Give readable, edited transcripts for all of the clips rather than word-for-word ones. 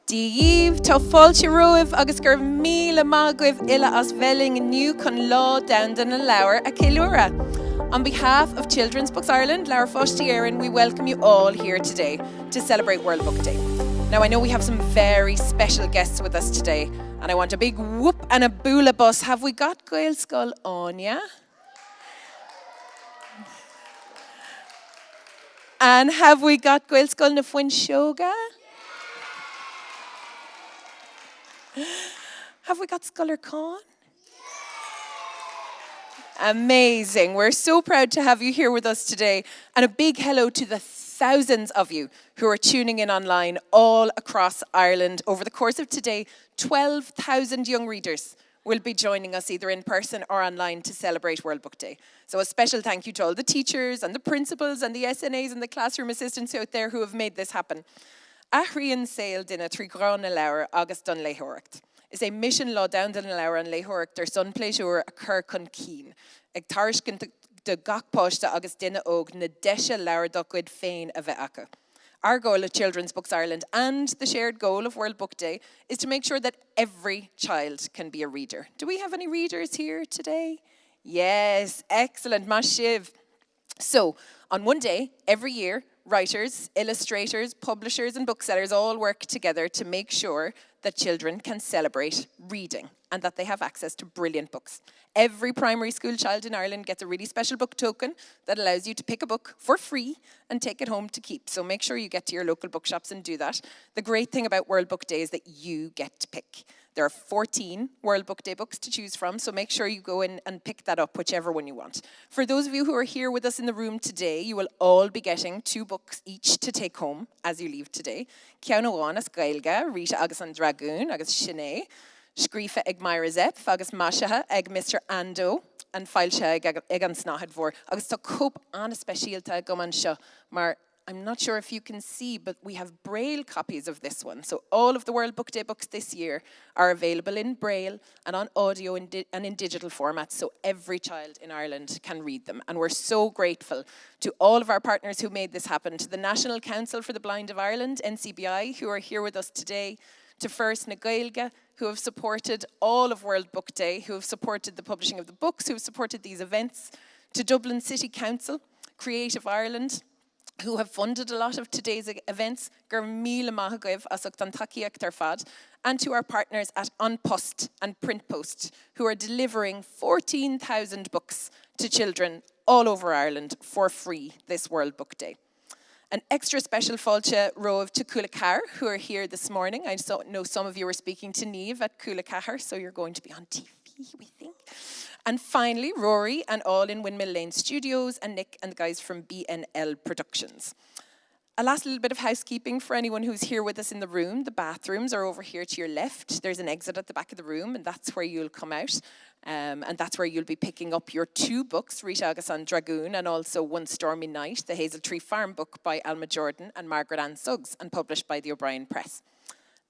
Díomh tá fáilte roimh agus gur míle maith ille as bhelling iniu chun lá down den na leabhar a ceiliúra. On behalf of Children's Books Ireland, Leabhar Fáistí Éireann, we welcome you all here today to celebrate World Book Day. Now, I know we have some very special guests with us today, and I want a big whoop and a boola bus. Have we got gaelscoileanna? And have we got gaelscoil na Fuinshoga? Have we got Scoilear Con? Amazing. We're so proud to have you here with us today. And a big hello to the thousands of you who are tuning in online all across Ireland. Over the course of today, 12,000 young readers will be joining us either in person or online to celebrate World Book Day. So a special thank you to all the teachers and the principals and the SNAs and the classroom assistants out there who have made this happen. Ahrian sail dina Dragún na leabhar agus don leithreacht. Is a mission lá down den leabhar an leithreacht ar son pléisiúr a chur chun cín. Ag tariscin de gachpáiste agus duine óg na deise leabhar do cuid féin a bheith acu. Our goal at Children's Books Ireland and the shared goal of World Book Day is to make sure that every child can be a reader. Do we have any readers here today? Yes, excellent, maisitheoir. So, on one day, every year, writers, illustrators, publishers and booksellers all work together to make sure that children can celebrate reading and that they have access to brilliant books. Every primary school child in Ireland gets a really special book token that allows you to pick a book for free and take it home to keep. So make sure you get to your local bookshops and do that. The great thing about World Book Day is that you get to pick. There are 14 World Book Day books to choose from, so make sure you go in and pick that up, whichever one you want. For those of you who are here with us in the room today, you will all be getting 2 books each to take home as you leave today. Ceol as gaelga, Rita agus an Dragún, agus Sinead, scríofa ag Máire Zepf, agus maisitheoir ag Mr. Ando, and fáilte ag an snáthad mhór. Agus tá cóp anna speisialta go man seo, mar I'm not sure if you can see, but we have Braille copies of this one. So all of the World Book Day books this year are available in Braille and on audio and in digital formats, so every child in Ireland can read them. And we're so grateful to all of our partners who made this happen, to the National Council for the Blind of Ireland, NCBI, who are here with us today, to First na Gaeilge, who have supported all of World Book Day, who have supported the publishing of the books, who have supported these events, to Dublin City Council, Creative Ireland, who have funded a lot of today's events, gur míle maith agaibh as ag don tacaíocht ar fad, and to our partners at An Post and Print Post, who are delivering 14,000 books to children all over Ireland for free this World Book Day. An extra special fáilte roimh to Cúlachar, who are here this morning. I know some of you were speaking to Niamh at Cúlachar, so you're going to be on TV, we think. And finally, Rory and all in Windmill Lane Studios, and Nick and the guys from BNL Productions. A last little bit of housekeeping for anyone who's here with us in the room. The bathrooms are over here to your left. There's an exit at the back of the room, and that's where you'll come out. And that's where you'll be picking up your 2 books, Rita agus an Dragún, and also One Stormy Night, the Hazel Tree Farm book by Alma Jordan and Margaret Ann Suggs, and published by the O'Brien Press.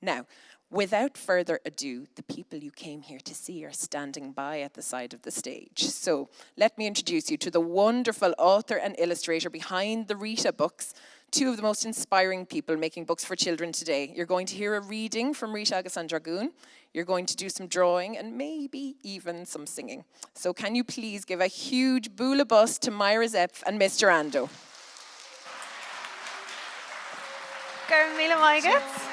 Now, without further ado, the people you came here to see are standing by at the side of the stage. So let me introduce you to the wonderful author and illustrator behind the Rita books, 2 of the most inspiring people making books for children today. You're going to hear a reading from Rita agus an Dragún. You're going to do some drawing and maybe even some singing. So can you please give a huge boola bus to Máire Zepf and Mr. Ando. Gur míle maith.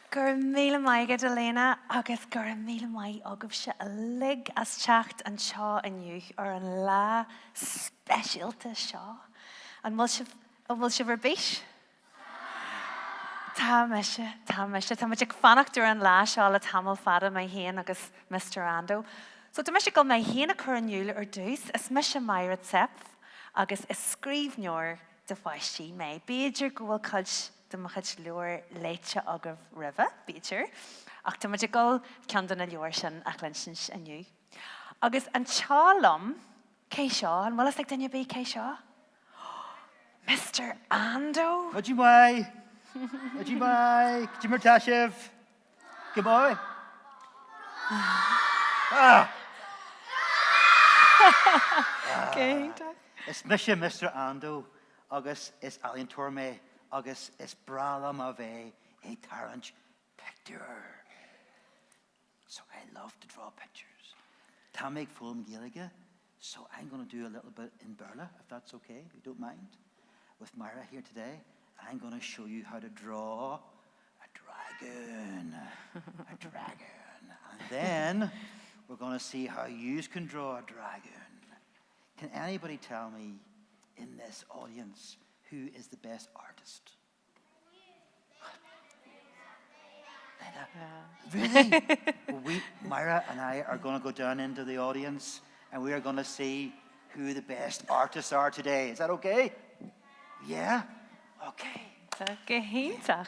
Gur míle maigad Elena agus gur míle maith agah se a lig as teacht an seo aniu ar an lá speisialta seo. An bhfuil se bhar bís? Tá meise. Tá muid ag fannachtar an lá seo le tamil fada mai héan agus Mr. Ando. So tá meise go mai héana a chur aniuile ar dús, is meise Máire Zepf agus is scríbneoir de bhaistí mé. Beidir go bhfuil cuid de machid leor leite agah rive, beidir. Ach tá muid go cean na leor sin ach linn sin aniu. Agus an teálam, cé seo, an bhfuil ag daine bé cé seo? Mr. Ando? What you buy? What you buy? Jimmer Tashev? Good boy? Ah! Okay. Is Mr. Ando, agus is ealaín tuairme, agus is bralam a bheith a tarrant picture. So I love to draw pictures. Tá méid full Gaeilge, so I'm going to do a little bit in Berla, if that's okay, if you don't mind. With Máire here today, I'm going to show you how to draw a dragon. A dragon. And then we're going to see how you can draw a dragon. Can anybody tell me in this audience who is the best artist? Really? Well, Máire and I are going to go down into the audience and we are going to see who the best artists are today. Is that okay? Yeah? Okay. Gehéintach.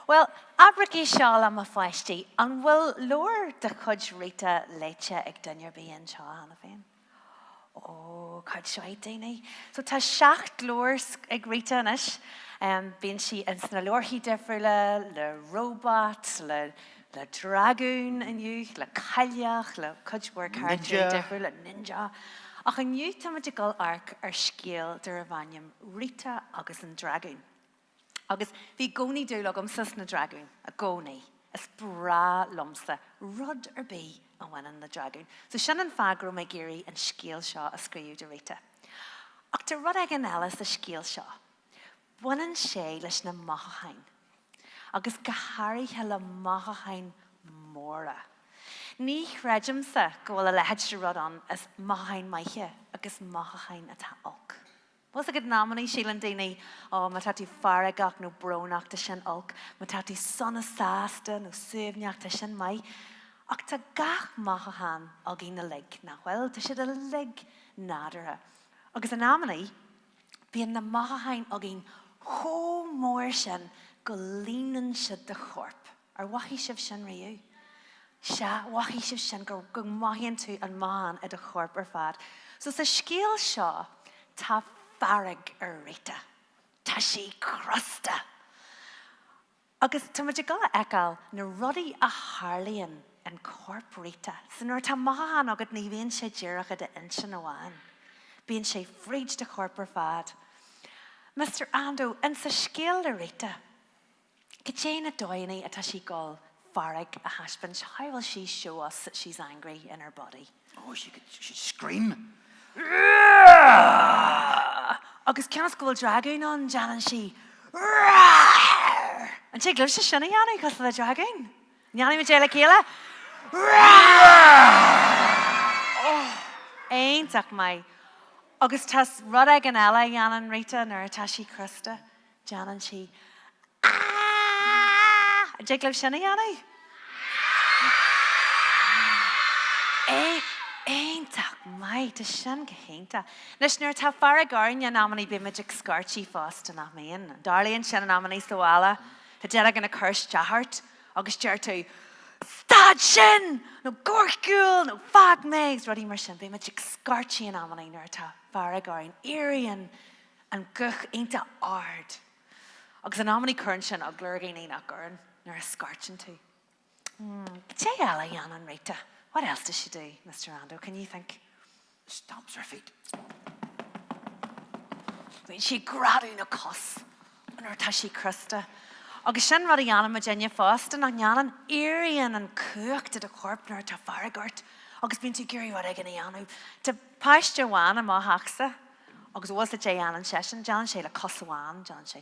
Well, abrigi seála ma feisty, an bhfuil leor de chud Rita leite ag duine bíon seo hana féin. Oh, chud seoid daoine. So tá 7 leor ag Rita inis. Bíonn si in sna leorthaí difriúla, le robot, le Dragún inniu, le caileach, le cudhúir character difriúla, ninja. Ach an nniu tamadigal arc ar scéal de rabhainneam Rita agus an Dragún. Agus bhí gcónaí dúlagam sus na Dragún, a gcónaí, is bra lomsa, rud ar bí an bhainean na Dragún. So sin an fagro me géirí an scéal seo a scríú de Rita. Ach de rud ag an elas a scéal seo, bhainean sé leis na mothúcháin, agus gothairithe le mothúcháin mhóra. Ní chreideamsa go bhfuil a lehead se rud an as mothúcháin maithe agus mothúcháin atá olc. Was a good nominee, Sheelan Dini, oh, matati faragach no bronach to shin ulk, matati son of sasta no suvniach to shin mai, ach ta gach mahahan agin a leg, na well, to shid a leg nadera. Agus a nominee, being the mahahan agin ho more shin, go leanin shid the chorp, or wahi shiv shin ryu. Sha wahi shiv shin go mahin to and mahan at a chorp or fad. So the scale shaw, ta bhfearg ar Rita. Tá sí crusta. Agus tá muid go eáil na rudaí a tharlaíonn an corp Rita. San nuair tá maithe agad ní bhíonn sé díreacha de insin amháin. Bíonn sé fríd de corp ar fad. Mr. Ando, in sa scéal le Rita, go dté na dóinaí atá sí gáil bhfearg a haispeint, how will she show us that she's angry in her body? Oh, she'd scream. Agus ceannas go bhfuil Dragún an deanan si. An sé gluibh sé sinna dhéanú cos le Dragún. Neannaí me déile céile. Aintach mai. Agus tas rud ag an eile dhéanaan Rita nuair atá sí crusta. Deanan si. An sé gluibh sinna dhéanú. Aintach mai, tá sin gehénta. Nes nuair tá faragairn na námaní be magic scartí fásta nach méon. Darlíonn sin na námaní soála, tá dearag an a curse jahart, agus dear tú, stad sin, no gorcúil, no fag megs, rudí mar sin, be magic scartí na námaní nuair tá faragairn, éirion an guch ainta ard. Agus an námaní curn sin a glurgaí ní nach gurn, nuair a scartin tú. Té eile dhéanaan Rita. What else does she do, Mr. Ando? Can you think? Stomps her feet. When she gradú na cos, and her tashi crusta. Agus sin rud a dhéanam Virginia fásta nach dhéanaan éirion an cuacht de corp nuair tá faragart. Agus bíonn tú gurí rud ag an dhéanú. Tá páiste bháin a má haachsa, agus bhfuil le dhéanaan sesin, deanan sé le cos bháin, deanan sé.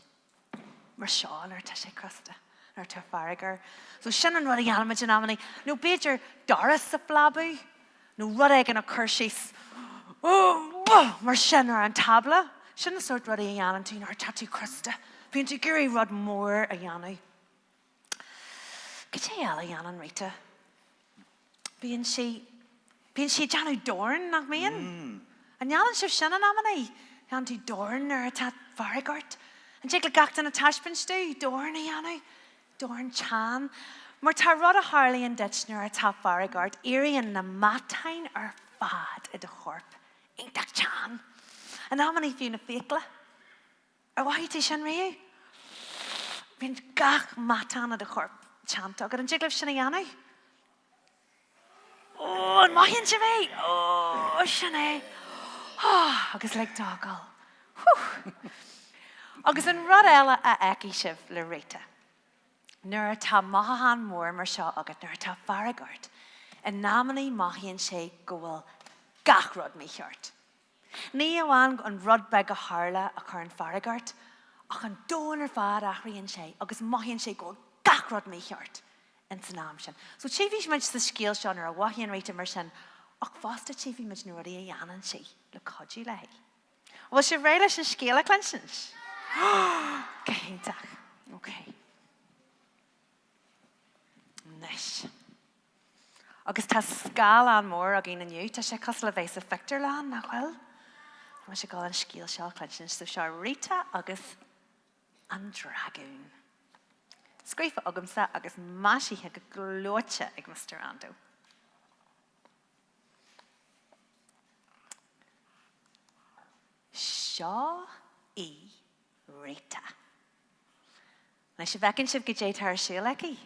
Mar seo nuair tá sé crusta. Nor to faragar. So shannon ruddy almage and amany. No bejer Doris a flabu. No ruddy and a kershis. Oh, mar shanner and tabla. Shannon sort ruddy yanan to our tattoo crusta. Pinty giri rud more a yanu. G'day ala yanan Rita. Being she janu dorn nach mean. And yanan shiv shannon amany. Yanti dorn or a tat faragart. And jake gacht an a tashpin stu. Dorn a yanu. Dorn chan. Mar tá rud a Harlaíonn ditch nuair atá faragart, éirion na matainn ar fad I de chorp. Aintach chan. An amanaí fiú na féacla. Ar waithí tí sin riú? Bhíonn gach matan a de chorp chanta. Agad an jiglah sinna dhéanú? Oh, an maithíonn si bhé. Oh, sinna. agus le dágáil. Agus an rud eile a eici sibh le Rita. Nuair tá mothúcháin mór mar seo agat nuair tá bhfearg ort. In námanaí maithíonn sé go bhfuil gach rud mícheart. Ní amháin an rud beag go hála a chur an bhfearg ort, ach an dóin ar fad achraíonn sé, agus maithíonn sé go bhfuil gach rud mícheart in san náam sin. So tí bhís muid sa scéal seán ar a bhaithíonn Rita mar sin, ach fásta tí bhí muid nuair a dhéanann sí le codú le. Bhfuil sé réile sin scéalaíocht sin? Gehéntach. Okay. Nice. Agus tá scéalaíocht mór a gin aniu, tá sé cos le bhéis a fictar leán nach bhfuil. Tá sé gáil an scéal seo clansin, so seo Rita agus an Dragún. Scrífa agamsa agus maisithe go glóite ag Mr. Ando. Seo í Rita. Na sé bhecinn sibh go dé tar siúlaí.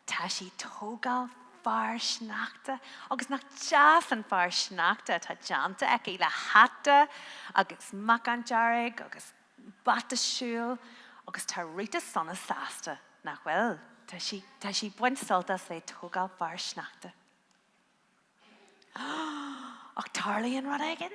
Tá sí tógáil fear sneachta, agus nach deas an fear sneachta tá deanta ag le hata, agus mac an dearg, agus batasúil, agus tá Rita sonna sásta nach bhfuil. Tá sí buint soltas le tógáil fear sneachta. Ach tarlaíonn rud aigean?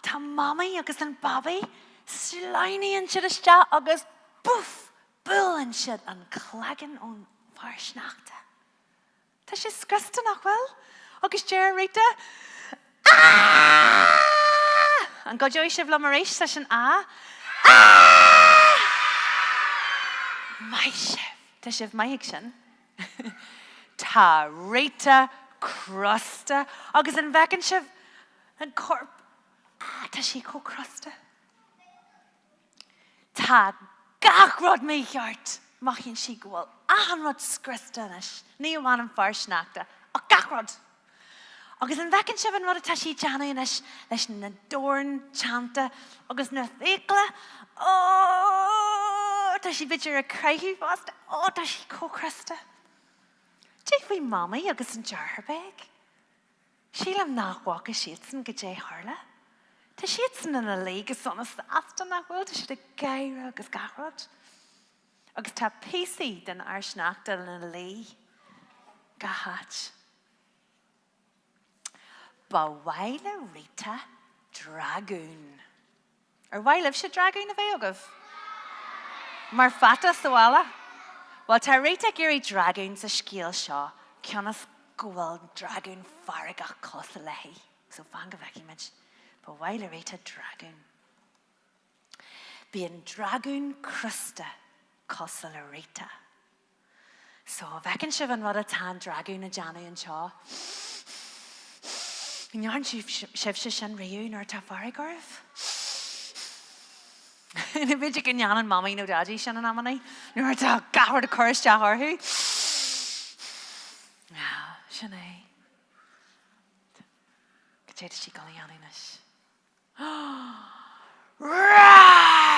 Tá mamaí agus an babaí sláiníonn siad iste agus búf, búlann siad an clagan ón fear sneachta. Tá sé scrista nach bhfuil? Agus dear Rita, an godóid sibh le mar éis leis an Mai sibh, tá sibh maiigh sin. Tá Rita crusta, agus an bhecinn sibh an corp. Tá sí có crusta. Tá gach rud mícheart. Maithíonn sí go bhfuil an rud scrista leis. Ní amháin an fear sneachta, ach gach rud. Agus an bhecinn sibh an rud atá sí deanna leis na dóran teanta agus na féacla. Tá sí bidir a creithú fásta. Tá sí có crusta. Dé faoi mamaí agus an dearthbeig. Sílam nachhacha siad san go dé tharla. Tá siad san in a légus sonna sásta nach bhfuil, tá siad a gaire agus gachrod. Agus tá písaí den ar sneachta in a lé gahat. Ba bhaile Rita Dragún. Ar bhaileh sé Dragún a bheith agah? Mar fata sála? Well, tá Rita géirí Dragún sa scéal seo, ceannas go bhfuil Dragún farigach cos a leithí. So fan go bheici meid. Ba bhaile Rita Dragún. Bhíonn Dragún crusta cos a le Rita. So bhecinn sibh an rud atá Dragún a deanú an seo. Bhíonn sibh sin riú nuair tá farigorh. Na bhíidir go neanan mamaí nó dadí sin an amanaí, nuair tá gahar de choras de harthú. Sin é. Go téad sí go leanaínis. Rar!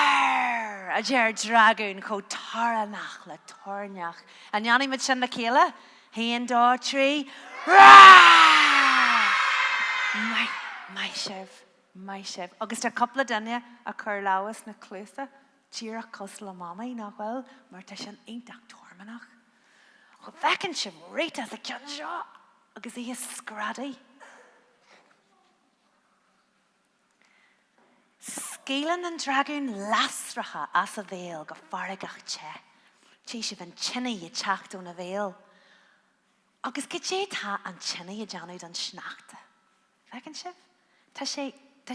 A dear Dragún có taranach le torneach. A neanaí mit sin na céile? Haon dó trí. Rar! Mai sibh. Agus tá coppla duine a chur leabhas na clúsa, tíreach cos le mamaí nach bhfuil, mar tá sin aonteach tormanach. Go bhecinn sibh Rita sa ceann seo, agus í scradaí. Scéalann an Dragún lasracha as a bhéal go farigach te. Tí sibh an tsinnaí i teacht ón a bhéal. Agus go dé tá an tsinnaí a deanúd an sneachta. Bhecinn sibh? Tá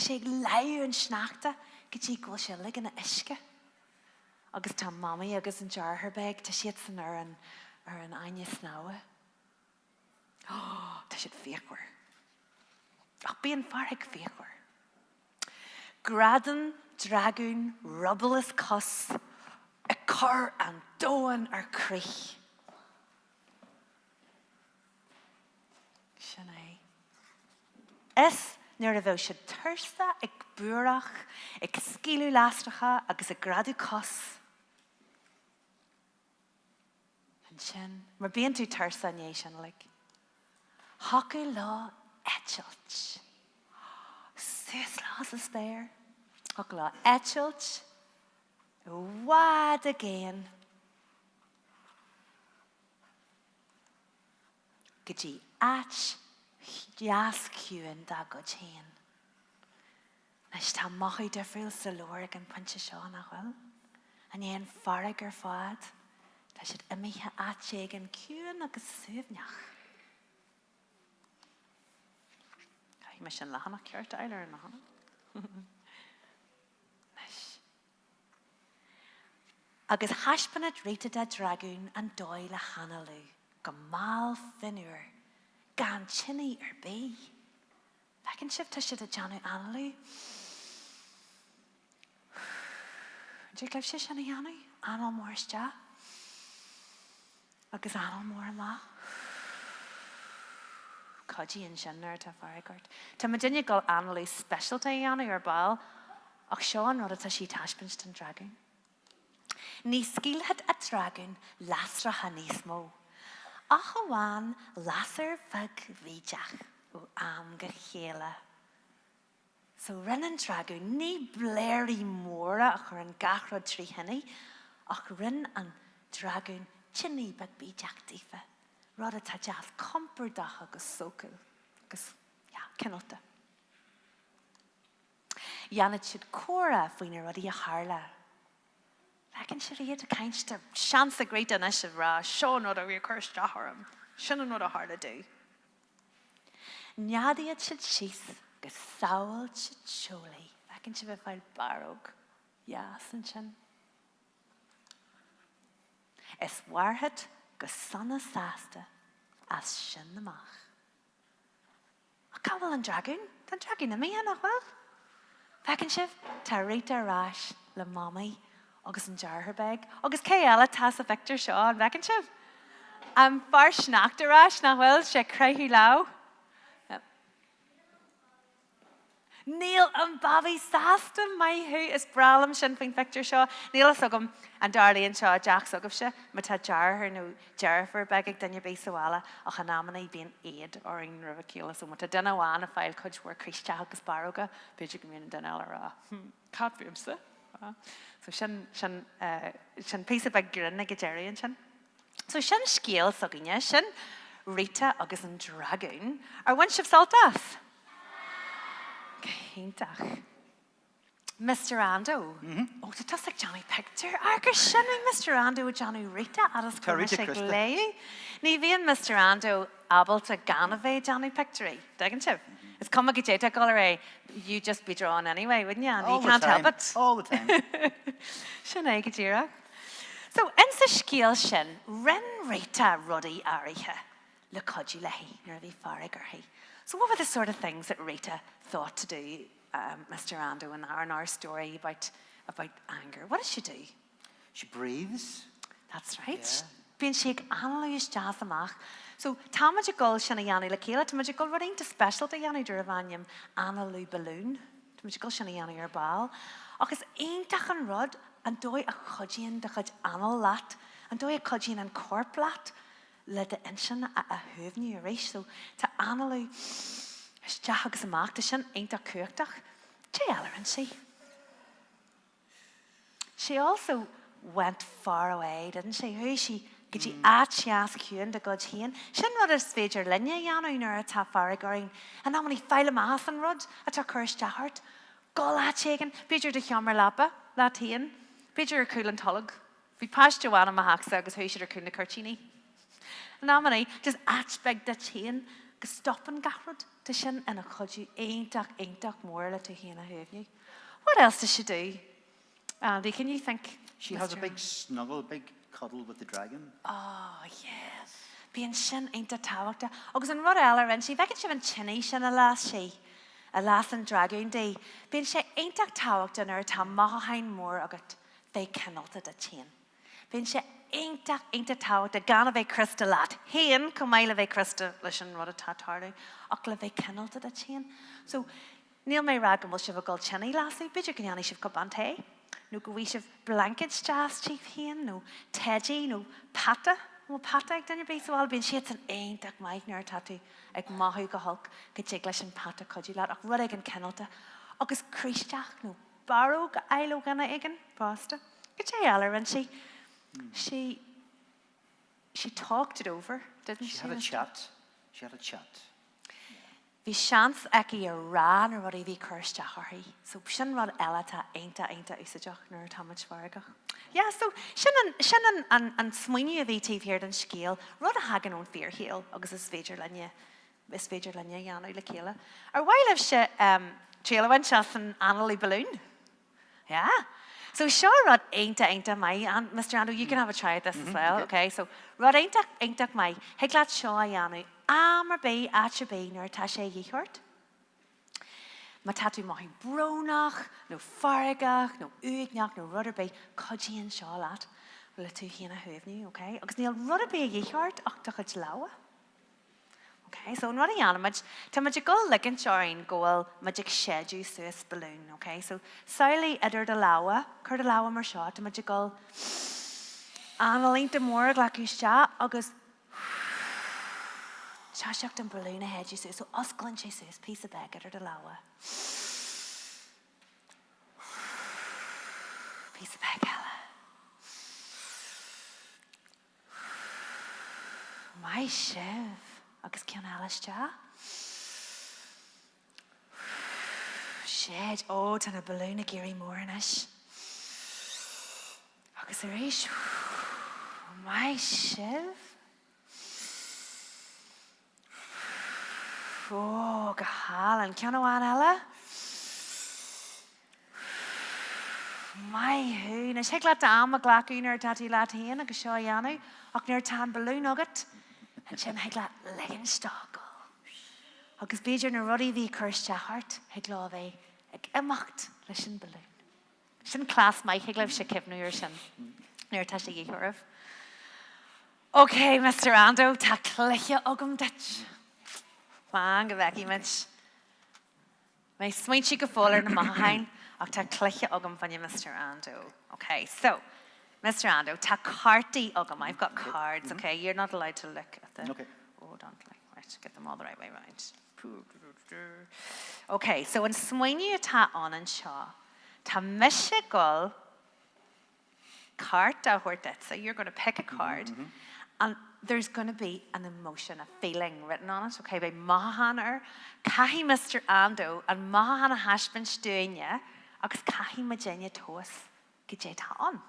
sé ag leir an sneachta go dtí ghfuil sé ligean na isce. Agus tá mamaí agus an dearthbeig tá siad san ar an aine snáha. Tá siad féachhair. Ach bíonn farigh féachhair. Gradan Dragún rubbalas cos a chur an dóin ar crich. Sin é. Nuair a bheadh sé tursa ag buarach, ag scíliú lástracha agus a gradú cos. An sin, mar bíonn tú tursa an é sin, like. Hacu lá etchelt. as is fair. Ach la etchelt, wad again. Gyddi ach, iasciúin da godchéin. Nes ta mochi dyfril sa lorg yn pwntio sio na chwil. An ein farag fad, ta sydd ymwysig ach egin cwn agos sŵfniach. Mae sy'n lahana ciart eiler yn lahana. Agus haspanad Rita da Dragún an dóil a hanalú, go mal finúr, gan chinny bé. Fecin sib ta sydd a janu analú. Dwi'n glif sydd sy'n ei anu, anol môr ystia. Agus anol môr yma. Codi yn siannar ta farigart. Ta mae dyn gael analw special ta i anu o'r bal, ach Sean rod ta si tashpins tan Dragún. Ni sgilhad a Dragún lasra hanismo. Ach o wan lasar fag fidiach o am gachéla. So rin Dragún ni bléirí mhóra ach ar an gachrod trí hinny, ach rin an Dragún chinny bag bidiach dífa. Rada ta jazz compordach agus socil, agus, cinnolta. Janit sydd cora fwy'n rodi a harla. Fecin sydd rhaid a cainst a sians a greid yn eisiau ra, Sean o'r wy'r cwrs jaharam, Sean yn o'r harla du. Niadiad sydd sys, gus sawl sydd sioli, fecin sydd fe ffael barog, sy'n sy'n. Es warhad, gus sanna sasta as sin na mach. A cabal an Dragún? Tan Dragún na mi an achwel? Fecin sif, ta Rita rash le mami, agus an jar her beg, agus ceol tas a Victor Shaw an fecin sif. Am bar schnacht a rash na wel, se creu lau. Neil an babi sasta mai hu is bralam sin fin Victor Shaw. Neil is agam an Darlene Shaw Jack sogab se, ma ta jar her no Jennifer begig danya beisawala ach an amana being aid or in Rivakila so ma ta dana wan a file coach where Christa agus baroga bidju gmin dana lara. Can't be so shan piece of bag grin Nigerian shan. So shan scéal soginya shan Rita agus an Dragún ar one ship saltas. Keintach. Mr. Ando. Oh, the tasik Johnny picture. Agus sinning Mr. Ando Johnny Rita aras commisig lei. Ni vian Mr. Ando able to ganave Johnny picture. Dagan chip. It's come a gajeta gallery. You just be drawn anyway, wouldn't you? And you can't help it. All the time. Shinai gajira. So in sa scéal shin, rin Rita ruddy ariha. Le codgy lehi, nervy farigarhi. So what were the sort of things that Rita thought to do, Mr. Ando, in our story about anger? What does she do? She breathes. That's right. Yeah. Being sheik analyse jazz amach. So tamajigol shana yani lakela, tamajigol running to specialty yani duravanium analu balloon. Tamajigol shana yani your ball. Agus eintach an rod and doi a chodjian de chod anal lat and doi a chodjian and corp lat. Le de inshan a huvni a reish so ta analu is jahags a macht shan ain't a kurtach. She She also went far away, didn't she? Who she could she ask Kuhn to God heen? Shin rod is feature linya yano nor a ta farigarin and how many file math and rod at a curse jahart. Gol at shaken, Peter de Hammer Lapa, Latin, Peter a cool and tullig. We passed Joanna Mahaksa, who should have cool the Curchini. Namany just atchbeg the chain, stop and gahrod to shin and a codgy ain't duck more to hina have you. What else does she do? Andy, can you think? She has a big snuggle, big cuddle with the dragon. Oh, yes. Being shin ain't a tawakta. Agus an rod ella and she vecin she van chinny shin a last and Dragún day. Being she ain't a tawakta nor ta mhócháin more agat they cannot at a chain. Being she ain't a tawakta gana ve crystal lat. Hein kumaila ve crystal lishin rod a tatardu. Akla ve cannot at a chain. So Neil may ragam will shiv a gold chinny lassie. Bidger ganyani shiv kabante. No gwishiv blankets jazz chief hen, no tedgy, no pata ag dyn beth so being she an ain't ag maig nor tatu ag mahu go hulk, gyjiglish and pata codulat ag rudig and kennelta. agus críisteach nó baró go ealaíoganna igen, básta. Go dé ealar, and she talked it over, didn't she? She had a chat. She had a chat. Bhí seans aici ar rá na rudí bhí cúirsteach orthaí. So sin rud eile tá ainta úsáideach nuair táid bhfeargach. Yeah, so sin an smuoine a bhí tíobh here den scéal, rud a hagan ón fearhéal agus is féidir lenne dheanú le chéile. Ar bhaileh se tréalhain se an Annalí balloon. Yeah. So sure, rod ainta mai, and Mr. Ando, you can have a try at this as well, okay? So rod ainta mai, heglat shaw yanu, amar bay atcha bay nor tashe yichort. Matatu mahi bronach, no farigach, no uignach, no rudder bay, kodji and shalat. Well, tu hina huvni, okay? Agus neil rudder bay yichort, octachaj lawa. Okay, so ruddy animage, ta magical legend shoring goal magic shedu sues balloon, okay? So Sally edder de lawa, cur de lawa mar shot, ta magical Annalín de more glakusha, agus shashak den balloon ahead you so osclin she says piece of bag edder de lawa. Piece of bag ella. My chef. Agus cean ealaiste. Shed, tána balloon a géirí mór inis. Agus a réis, mai sibh. Go hálan, cean óháin eile? Mai hú, na sé glad am a glacuún ar tatí lá taíon agus seo dhéanú, ach nuair tan balloon agat. And sin hegla legin stagel. Agus beidir na rudí bhí cúirsteachart, hegla bheith ag imacht leis sin balloon. Sin clás mai heglah se cibhnú ar sin. Nuair tá sé dhéormh. Okay, Mr. Ando, tá cléiche agam dit. Fáin go bheith image. Mae smaint si go fólar na mhócháin, ach tá cléiche agam fanne Mr. Ando. Okay, so Mr. Ando, ta carty agam. I've got cards, okay? You're not allowed to look at them. Okay. Oh, don't like. Right, get them all the right way round. Okay, so in smuoine ta on and shaw, ta mishigal card a hortet. So you're going to pick a card, and there's going to be an emotion, a feeling written on it. Okay, by Mahanar, Kahi Mr. Ando, and Mahana Hashbin Stuenya, agus Kahi Majenya Toas, Gijay ta on.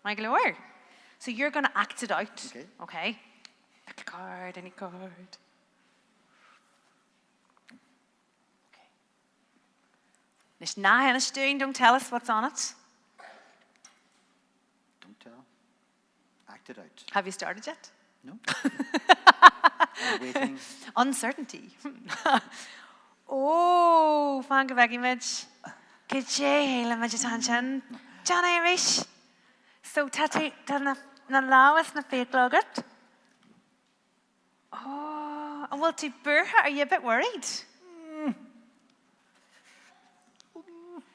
My glory. So you're going to act it out. Okay? Pick a card, any card. Okay. Nish na hennis doing, don't tell us what's on it. Don't tell. Act it out. Have you started yet? No. I'm waiting. Uncertainty. Oh, fan go begi midge. Good jay, hele meditanshan. John Irish. So tati na lawas na féachfaimid. Oh, and well, to Burha, are you a bit worried?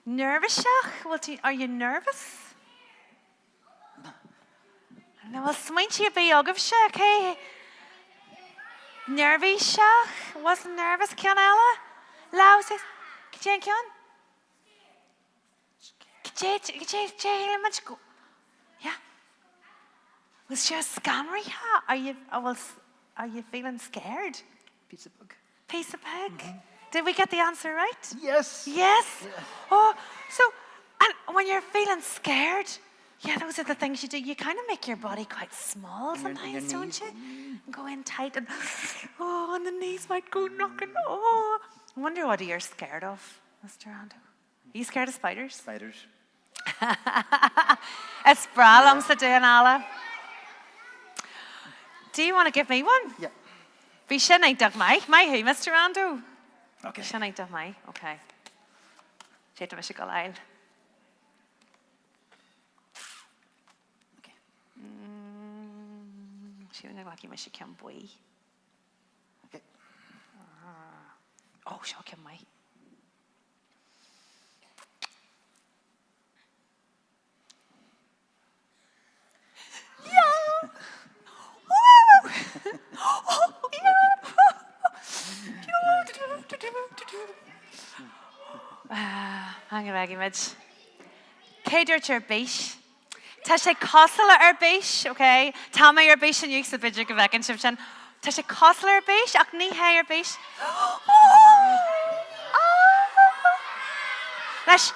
Nervous, well, are you nervous? No, well, smaint you be ogov shach, okay? Nervy shach, wasn't nervous, Cian Ella? Louses, Cian Cian? Cian much go. Yeah. Was she a scannery? Are you feeling scared? Piece of bug. Piece of pig. Did we get the answer right? Yes. Yes. Yeah. Oh, so and when you're feeling scared, yeah, those are the things you do. You kind of make your body quite small sometimes, don't you? And go in tight and and the knees might go knocking. Oh, I wonder what you're scared of, Mr. Ando. Are you scared of spiders? Spiders. It's bralum to do an ala. Do you want to give me one? Yeah. Bhí sin ag dog mai who, Mr. Ando? Okay. Bhí sin ag dog mai, okay. Séta me se go lein. Okay. Siúna glaki me se cean buí. Okay. Oh, seo cean mai. Yeah! Oh, yeah! Hang bheith imid. Céidirt ar béis. Tá sé cosala ar béis, ok? Tá mé ar béis an sa beidir go bheith an sib sin. Tá sé cosala ar béis ach ní hé ar béis. Leis,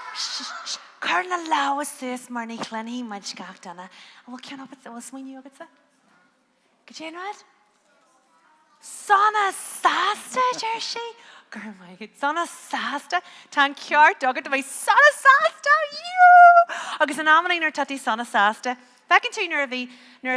chuir na láha suas mar ní chlunaí maid gach dana. Bhfuil cean op bhfuil smuoinú agad sa? Go dé rád? Sana sásta deir sí? Gur maigad, sana sásta. Tá an ceart agad bheith sana sásta. Agus an amanaí ar tatí sana sásta. Fecinn tú nuair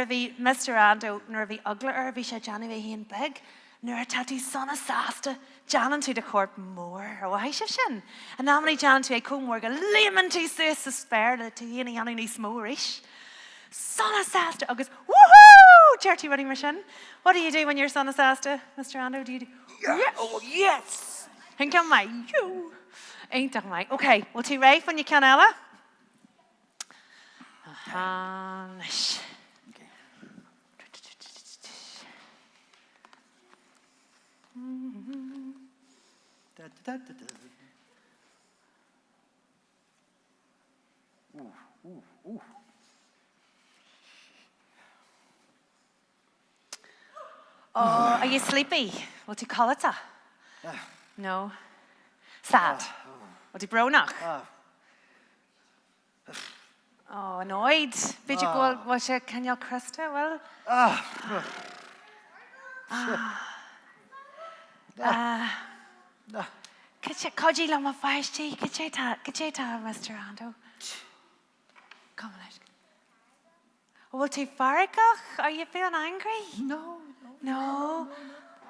a bhí Mr. Ando, nuair a bhí agla ar bhí sé Johnny bheith híon beg, nuair a tatí sana sásta. Janan tú de corp mór, ar bhaith sib sin. An amanaí Janan tú é cúmór go léman tú suas sa spéir le tú híana anna ní smóris. Sana sásta agus woohoo! Charity running machine. What do you do when you're sana sásta, Mr. Ando? Do you do? Yeah. Oh, yes. Think of my you. Ain't that my? Okay, well, tú reif when you can, Ella? Nice. Okay. Da, da, da, da, da. Ooh. Oh, are you sleepy? What do you call it? No. Sad. What do you bronach? Oh, annoyed. Bid you go, what you, can you Krista? Well. Could you let me fire tea? Could you tell Mr. Ando? Come on, let's go. Well, to bhfearg? Are you feeling angry? No.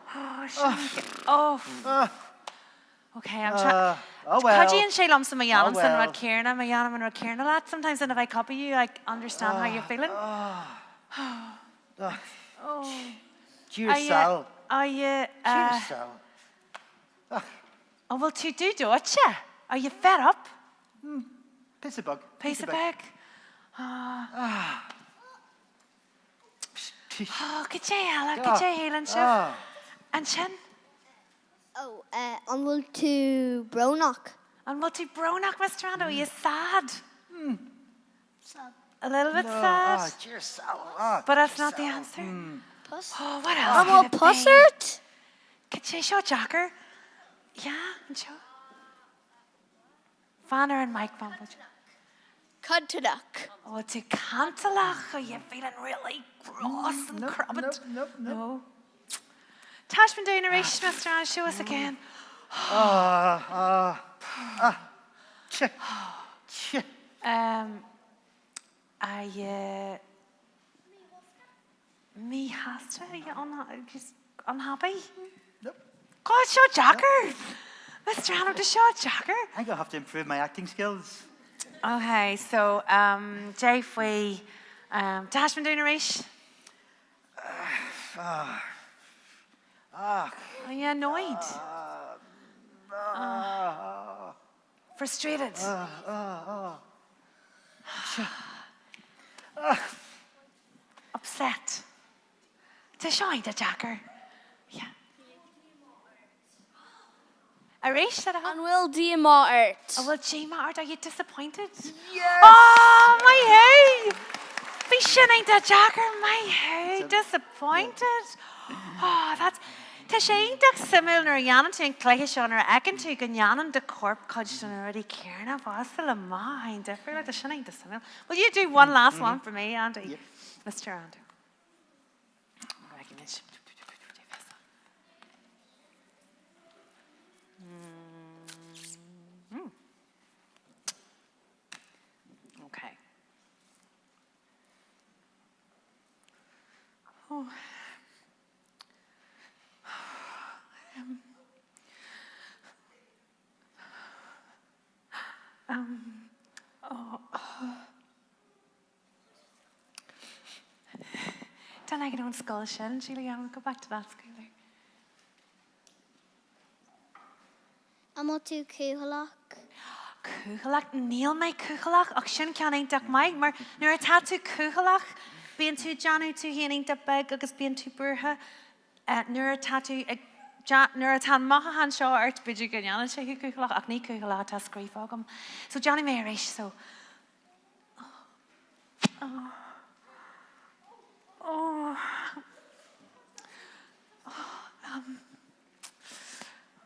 Oh. Okay, I'm trying. Oh well. Could you and Shalom some Mayanam Oh, well. and Mayanam and Kierna lad? Sometimes then if I copy you, I understand how you're feeling. Cheers, Sal. Are you? Cheers, Sal. Oh well, to do it, yeah. Are you fed up? Piss a bug. Piece of bag. Oh, good day, Ella. Good day, Helen. And Shin? Oh, an bhfuil tú brónach. And what to Bronach, Mr. Ando? Are you sad? Sad. A little bit sad. Cheers, Sal. But that's not the answer. Puss. Oh, what else? An bhfuil pussart? Could you show Jacker? Yeah, and show. Vanner and Mike Bumble. Cudtadach. Oh, to Cantalach. Are you feeling really gross and crabbit? No. Tash been doing a race, Mr. Ando. Show us again. Are you... Me has to? Are you unhappy? Nope. God, show Jacker. Mr. Ando, to show Jacker. I'm going to have to improve my acting skills. Okay, so, Jeff, we... Tash been doing a race? Are you annoyed? Frustrated? Upset? To shine the Jacker? Yeah. A race that I An bhfuil díomá art. Oh, well, Gemma, are you disappointed? Yes! Oh, my hey! Be shinning the Jacker, my hey! Disappointed? Oh, that's... Tá sé ionach simil nar dhéanann tú an cléithe seo nar eagann tú go dhéanann de corp coidiste na ruí céarna bhasta le maith difriúil le sin ionach simil. Will you do one last one for me, Andy? Yep. Mr. Ando. Okay. Oh. Don't I get on skull shin, Julie? I'll go back to that school there. An bhfuil tú cúthalach. Cúchalach, níl mé cúchalach, ach sin cean éintach maiid, mar nuair a tá tú cúchalach, bíonn tú Johnú tú híon éintach beg agus bíonn tú burtha, nuair a tá tú ag nuair atá mothúcháin seo ort beidir go ndeanna sé cúchalach ach ní cúchalach tá scríomh agam. So Johnny mé éis so.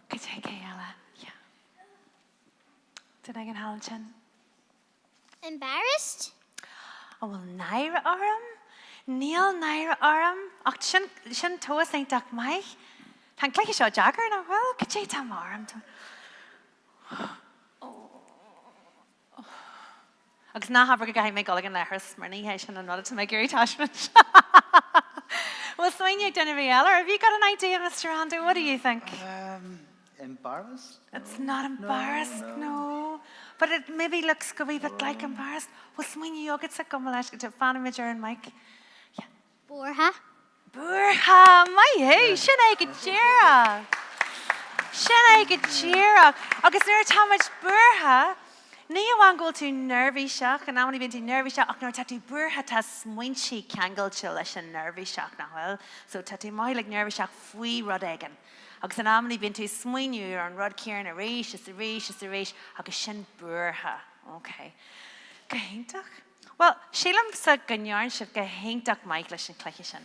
Go té ceala. Did I get Halchin? Embarrassed? Oh, well, Naira Aram? Neil Naira Aram? Ach, sin toas ain't duck Mike? Thank like you shot Jagger now. Well, could you tell Aram? Agus na haber go gaith me gulligan le her smyrny he sin another to make your attachment. Well, swing you dinner Eller. Have you got an idea, Mr. Ando? What do you think? Embarrassed? It's not embarrassed, no. But it maybe looks a wee bit like embarrassed. Well, swing you get a gumalash to fan major and Mike. Yeah. Borha? Borha, my hey, shinna get cheera. Shinna get cheera. Agus there how much Borha. Ní bhain ggóil tú nervhí seach, an amí bhíonn tú nervhí seach, ach nuair tá tú burtha tá smuintí ceangailte leis an nervhí seach nachfuil, so tá tú maith le nervhí seach faoi rud aigen. Agus an amí bhíonn tú smuoinú ar an rud céarn a réis, agus sin burtha. Okay. Go héintach? Well, sílam sa gnearn sibh go héintach maith leis an cleiche sin.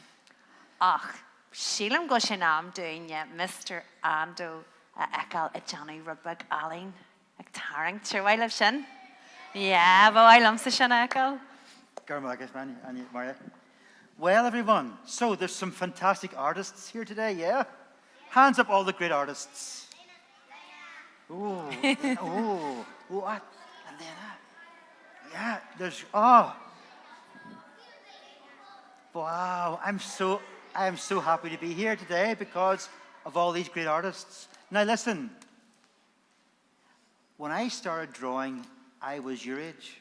Ach, sílam go sin am dúine Mr. Ando a eáil a Johnny Rudbag ealaín. Ag tarang trwy lef sin? Yeah, but I love sin echo. Well, everyone, so there's some fantastic artists here today, yeah? Hands up all the great artists. Oh, what? Yeah, there's, wow, I'm so happy to be here today because of all these great artists. Now listen. When I started drawing, I was your age.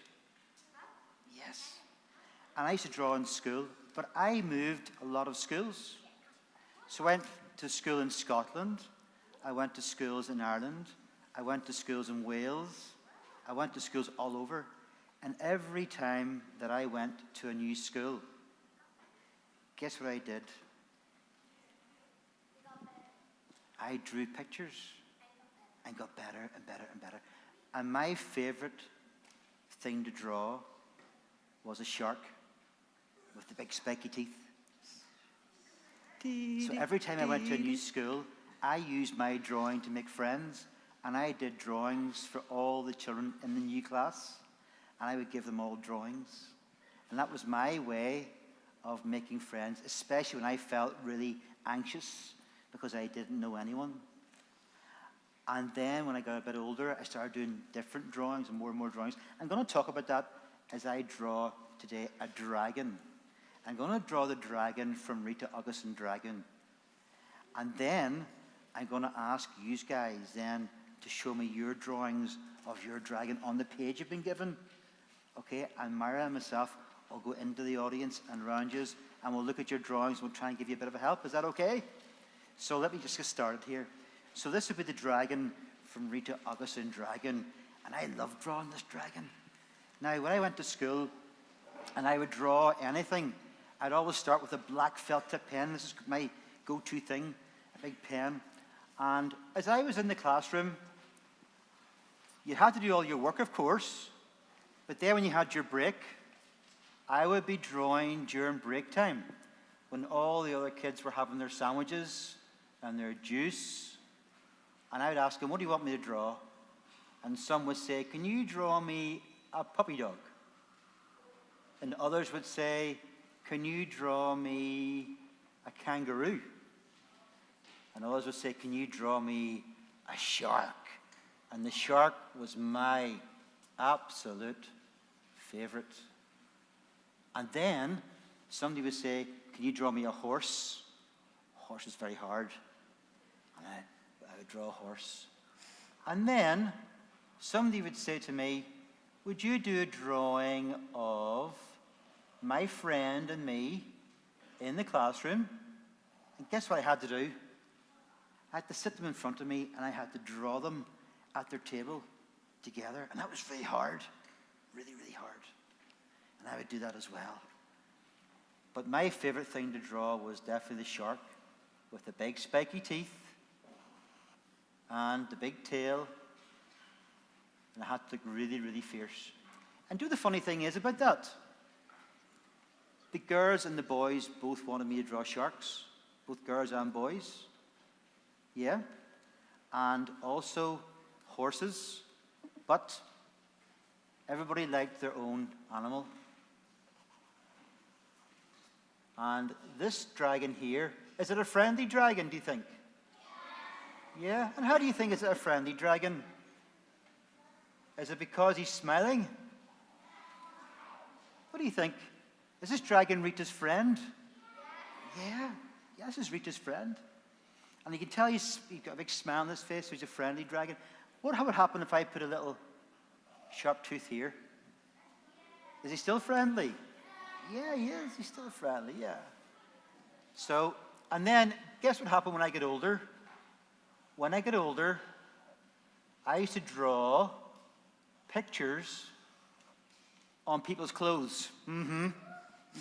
Yes. And I used to draw in school, but I moved a lot of schools. So I went to school in Scotland. I went to schools in Ireland. I went to schools in Wales. I went to schools all over. And every time that I went to a new school, guess what I did? I drew pictures. And got better and better and better. And my favorite thing to draw was a shark with the big spiky teeth. So every time I went to a new school, I used my drawing to make friends. And I did drawings for all the children in the new class. And I would give them all drawings. And that was my way of making friends, especially when I felt really anxious because I didn't know anyone. And then when I got a bit older, I started doing different drawings and more drawings. I'm going to talk about that as I draw today a dragon. I'm going to draw the dragon from Rita, agus, and Dragún. And then I'm going to ask you guys then to show me your drawings of your dragon on the page you've been given. Okay, and Máire and myself will go into the audience and around you, and we'll look at your drawings and we'll try and give you a bit of a help. Is that okay? So let me just get started here. So this would be the dragon from Rita, agus, and Dragún. And I love drawing this dragon. Now, when I went to school and I would draw anything, I'd always start with a black felt tip pen. This is my go-to thing, a big pen. And as I was in the classroom, you had to do all your work, of course. But then when you had your break, I would be drawing during break time when all the other kids were having their sandwiches and their juice. And I would ask them, what do you want me to draw? And some would say, can you draw me a puppy dog? And others would say, can you draw me a kangaroo? And others would say, can you draw me a shark? And the shark was my absolute favorite. And then somebody would say, can you draw me a horse? A horse is very hard. And I would draw a horse. And then somebody would say to me, would you do a drawing of my friend and me in the classroom? And guess what I had to do? I had to sit them in front of me and I had to draw them at their table together. And that was really hard. Really, really hard. And I would do that as well. But my favorite thing to draw was definitely the shark with the big spiky teeth and the big tail, and it had to look really, really fierce. And the funny thing is about that, the girls and the boys both wanted me to draw sharks, both girls and boys. Yeah. And also horses, but everybody liked their own animal. And this dragon here, is it a friendly dragon, do you think? Yeah? And how do you think it's a friendly dragon? Is it because he's smiling? What do you think? Is this dragon Rita's friend? Yeah. Yeah, this is Rita's friend. And you can tell he's got a big smile on his face, so he's a friendly dragon. How would happen if I put a little sharp tooth here? Is he still friendly? Yeah, he is. He's still friendly, yeah. So, and then, guess what happened when I get older? When I get older, I used to draw pictures on people's clothes. Mm-hmm.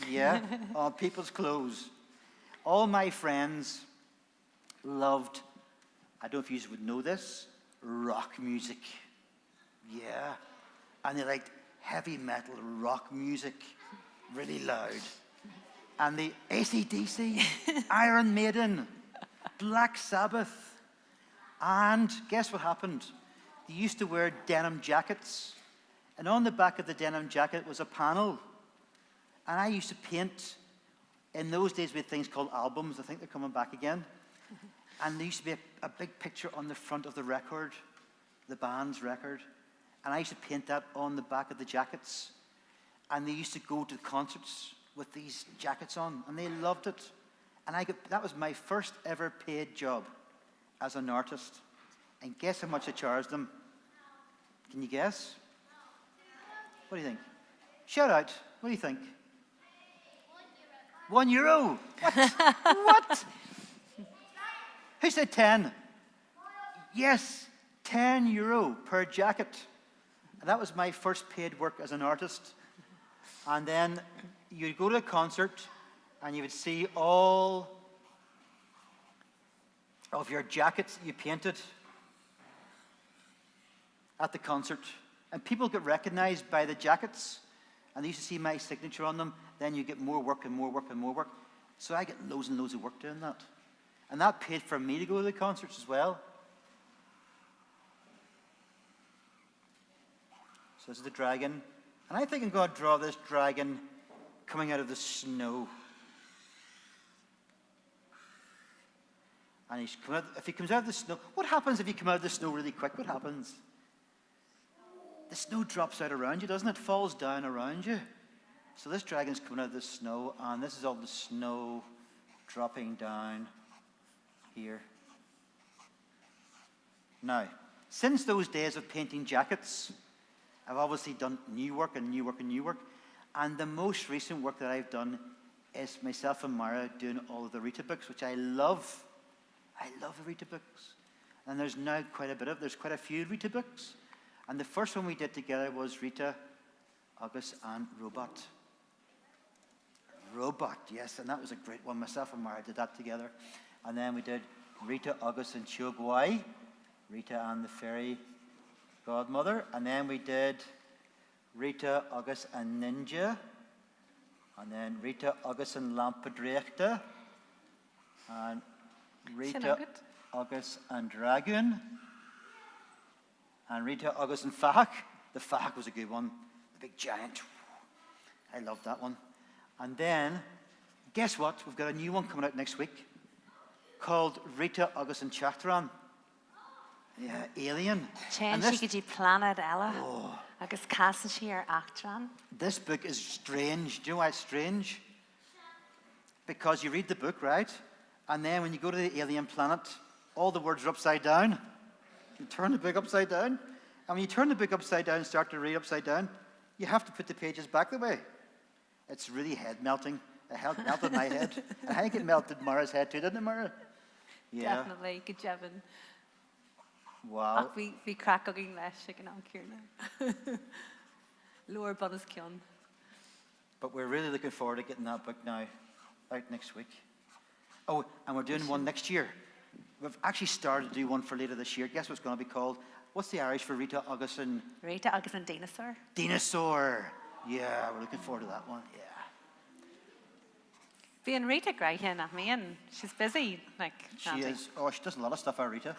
Yeah, on people's clothes. All my friends loved, I don't know if you would know this, rock music. Yeah. And they liked heavy metal rock music, really loud. And the AC/DC, Iron Maiden, Black Sabbath. And guess what happened? They used to wear denim jackets. And on the back of the denim jacket was a panel. And I used to paint. In those days we had things called albums. I think they're coming back again. And there used to be a big picture on the front of the record, the band's record. And I used to paint that on the back of the jackets. And they used to go to concerts with these jackets on, and they loved it. And that was my first ever paid job as an artist. And guess how much I charged them? Can you guess? What do you think? Shout out. What do you think? €1. What? What? Who said 10? Yes, €10 per jacket. And that was my first paid work as an artist. And then you'd go to a concert and you would see all of your jackets that you painted at the concert. And people get recognized by the jackets. And they used to see my signature on them. Then you get more work and more work and more work. So I get loads and loads of work doing that. And that paid for me to go to the concerts as well. So this is the dragon. And I think I'm going to draw this dragon coming out of the snow. And if he comes out of the snow, what happens if you come out of the snow really quick? What happens? The snow drops out around you, doesn't it? Falls down around you. So this dragon's coming out of the snow, and this is all the snow dropping down here. Now, since those days of painting jackets, I've obviously done new work and new work and new work. And the most recent work that I've done is myself and Máire doing all of the Rita books, which I love. I love the Rita books. And there's now there's quite a few Rita books. And the first one we did together was Rita, Agus, and Robot. Robot, yes, and that was a great one. Myself and Máire did that together. And then we did Rita, Agus, and Chogwai, Rita and the fairy godmother. And then we did Rita, Agus, and Ninja. And then Rita, Agus, and Lampadreachta. And Rita, Agus, and Dragún. And Rita, Agus, and Féachfaimid. The Féachfaimid was a good one. The big giant. I loved that one. And then, guess what? We've got a new one coming out next week called Rita, Agus, and Chatran. Yeah, Alien. Change she could planet Ella. Oh. Agus castle she ar actran. This book is strange. Do you know why it's strange? Because you read the book, right? And then when you go to the alien planet, all the words are upside down. You turn the book upside down. And when you turn the book upside down and start to read upside down, you have to put the pages back the way. It's really head melting. It melted my head. I think it melted Máire's head too, didn't it, Máire? Yeah. Definitely. Good job. Wow. We crack again leis again on Kierna. Lower bonus kion. But we're really looking forward to getting that book now out next week. Oh, and we're doing one next year. we've actually started to do one for later this year. Guess what's going to be called? What's the Irish for Rita, agus and... Rita, agus and dinosaur. Dinosaur. Yeah, we're looking forward to that one. Yeah. Being Rita great here, not me, and she's busy. Like She is. Oh, she does a lot of stuff, our Rita.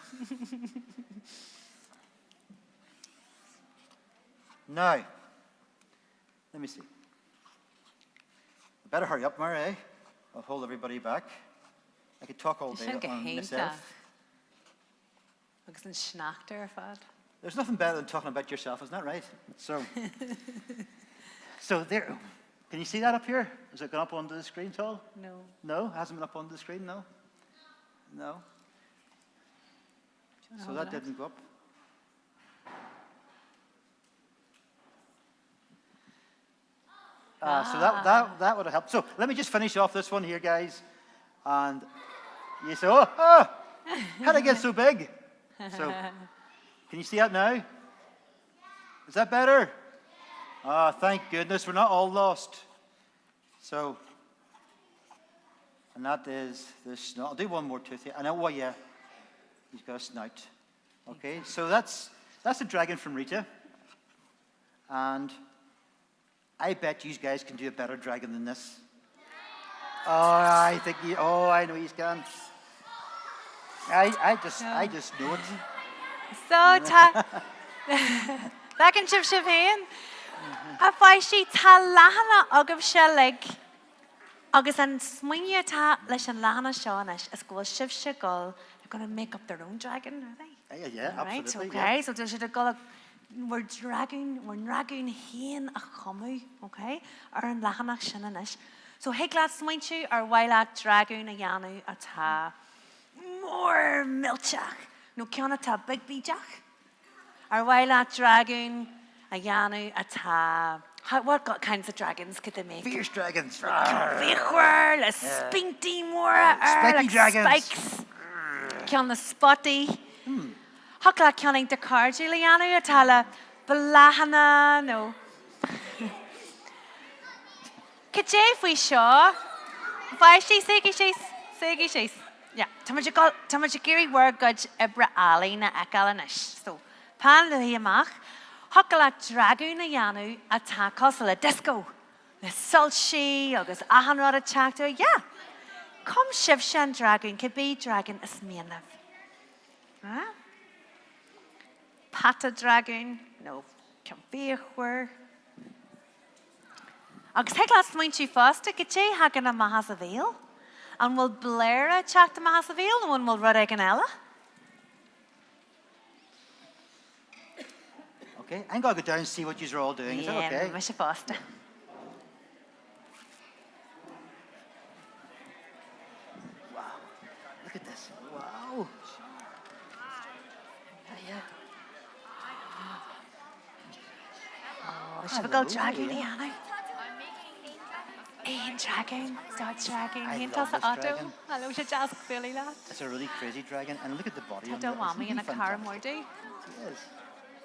Now, let me see. I better hurry up, Máire, eh? I'll hold everybody back. I could talk all day on myself. Agus an schnachter ar fad. There's nothing better than talking about yourself, isn't that right? So, so there. Can you see that up here? Is it gone up onto the screen at all? No. No? Hasn't been up onto the screen, no? No? So that didn't go up. So that would have helped. So let me just finish off this one here, guys. And you say, oh, how'd I get so big? So, can you see that now? Is that better? Ah, thank goodness, we're not all lost. So, and that is the snout. I'll do one more tooth here. I know, oh yeah, he's got a snout. Okay, so that's the dragon from Rita. And I bet you guys can do a better dragon than this. Oh, I think I know you can. I just know it. So, back in Shif Hain. If I see ta lahana agam shelig, agus an smunya ta leis an lahana shawnish, as go Shif Shigol, they're going to make up their own dragon, are they? Yeah, absolutely. Right, okay, so there's a go. We're Dragún hain a chamu, okay? Ar an lahana shinanish. So higglad smuinchu ar waila Dragún a yanu a ta more milchach. No kiana ta big bijach. Ar waila Dragún a yanu a ta. What kinds of dragons could they make? Fierce dragons. Bhíochar, a spinky mhóra, spiky dragons. Spikes. Kiana spotty. Hakla kianing de cardiulianu atala balahana no. Kajay we shaw. Vai she segi she's. Yeah. Tamajagiri word gudge ebra ali na ealaín. So pan luhiamach. Hakla Dragún a yanu attack a disco. The sulshi agus ahanrada chacto. Yeah. Come shivshan Dragún could be dragon as mianav. Huh? Pata Dragún, no, can bhíochar. Agus heglas muintu fásta go dé hagan a mahasavíl, and will Blair a chat to mahasavíl, and one will rud ag an ella. Okay, I'm going to go down and see what you're all doing. Is that okay? Yeah, fásta. Wow, look at this. Wow. Should we go Dragún Iana? Ian Dragún, start Dragún. Ian tells the Ando. Hello, should just Billy lad. It's a really crazy dragon, and look at the body. I don't want me in a car more do. Yes.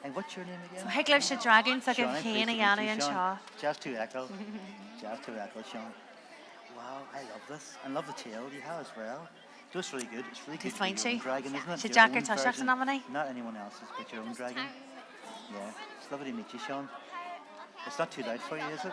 And what's your name again? So Higgler should Dragún, so give Ian Iana and Shaw. Just to echo. Just to echo, Sean. Wow, I love this. I love the tail you have as well. It looks really good. It's really good. Fine for your own dragon, isn't it? Should Your Jack own or Tosh version. nominee? Not anyone else's, but your own dragon. Yeah. It's lovely to meet you, Sean. It's not too loud for you, is it?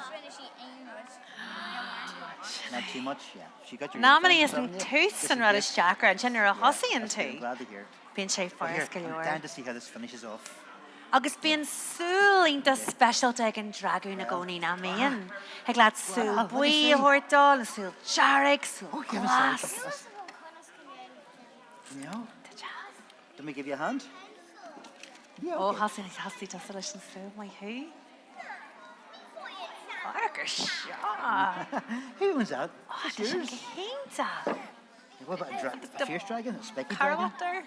Not too much, yeah. She got your Nominee isn't tooth and radish Jacker, and you're a hussy and I'm two. glad to hear. Being shaved for Here, us, I'm down to see how this finishes off. Agus being súling the special dag in Dragún agoni na mean. He glad súl bui hortol, súl jarek, súl glass. No. Let me give you a hand. Yeah, Oh, okay. hussy does listen súl my who? Arkershaw. Who was that? Oh, That's das yours. is hinta. What about a fierce dragon? A spiky dragon? Carwater.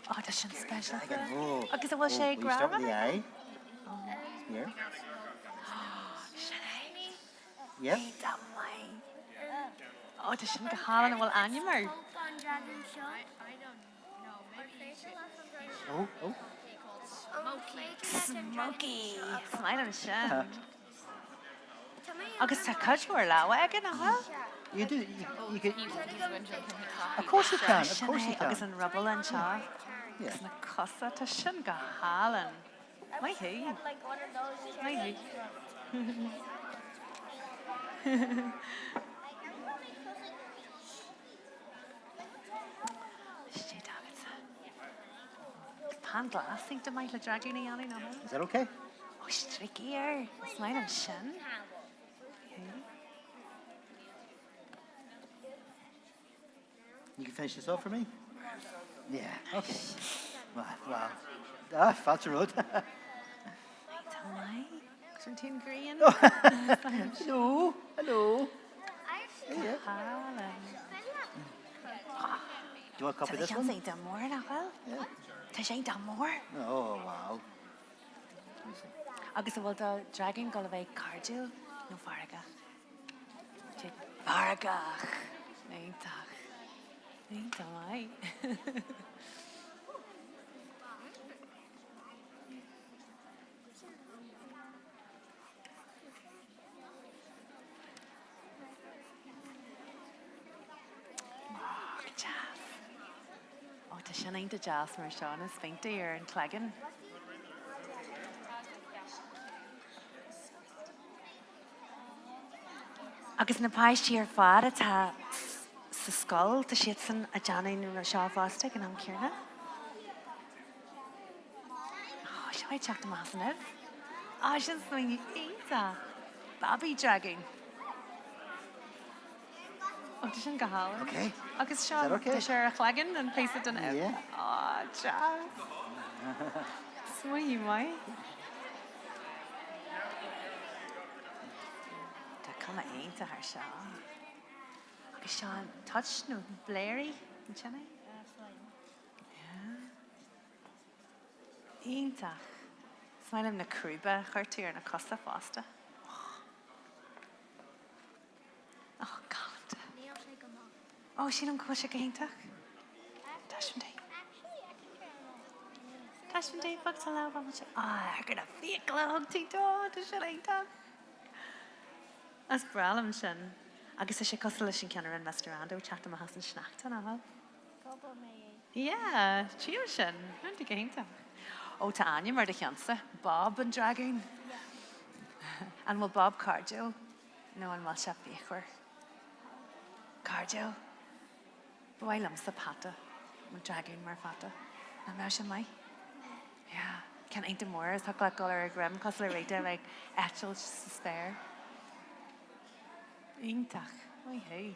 Oh, das is special. Oh. Agus a bhfuil sé Will you start with grama? the eye? Here. Yep. Hinta mai. Oh, das sin go hálan bhfuil animar. Oh, oh. Smoky. Smile an sin. Agus tá codmór lá agin a hfuil? You do. You can. He's wondering, can he copy Of course you that? can. Of course you Agus can. an rubble an seo. Yeah. Agus na cosa tá sin go hálan. Mai hí. Like one of those. Mai hí. Stí dagad sa. Pan glas think to mai le dragún í anna ná. Is that okay? Oh, stricky ar. Smail an sin. You can finish this off for me? Yeah, okay. Wow. Ah, fat road. Tá mai. Sy'n ti'n green? Hello. Hello. Yeah. Hálan. Do you want a copy of this Tá one? sé da mór na bhfuil? Tá sé da mór. Oh, wow. Let me see. Agus bhfuil do dragún go bheith cardúil nó bhfeargach. Bhfeargach. Éintach. Éintach mai. Jazz. Oh, tá sin ain't a jazz mar seán is féinte ar an cleagan. Agus na páistí ar fad atá sa scoil tá siad san a deanaí nó seo fásta an am cearna. Oh, seo é teach am asanibh. Oh, sin swing éanta. Babi Dragún. Oh, tá sin go hála. Okay. Agus seo Is that okay? tá sé ar a chleagan an place it donna. Yeah. Oh, jazz. Swing mai. Cuma éanta ar seo. Agus seo an touch nó bléirí an sinna? Éantach. Smailm na crúba chuirtú ar na costa fásta. Oh, God. Oh, sin an cos go éantach? Táis an dé. Táis an dé bag sa lá bha se. Ah, gur na fiaclog tító, tá sin éantach. As bralam sin, agus is sé costal leis sin ceanar an Mr. Ando chat am a hasan snachta na hal. Yeah, tíir sin, an di gainta. Ó tá Anya mar de cheansa, Bob an Dragún. An bhfuil Bob Cargill, nó an bhil se bheidhar. Cargill, bhailam sa pata, an Dragún mar fata. Na mar sin mai? Yeah, can ain't mór, is thug le golar a grim costal a Rita, like, etil sa spare. Éintach, mai hú.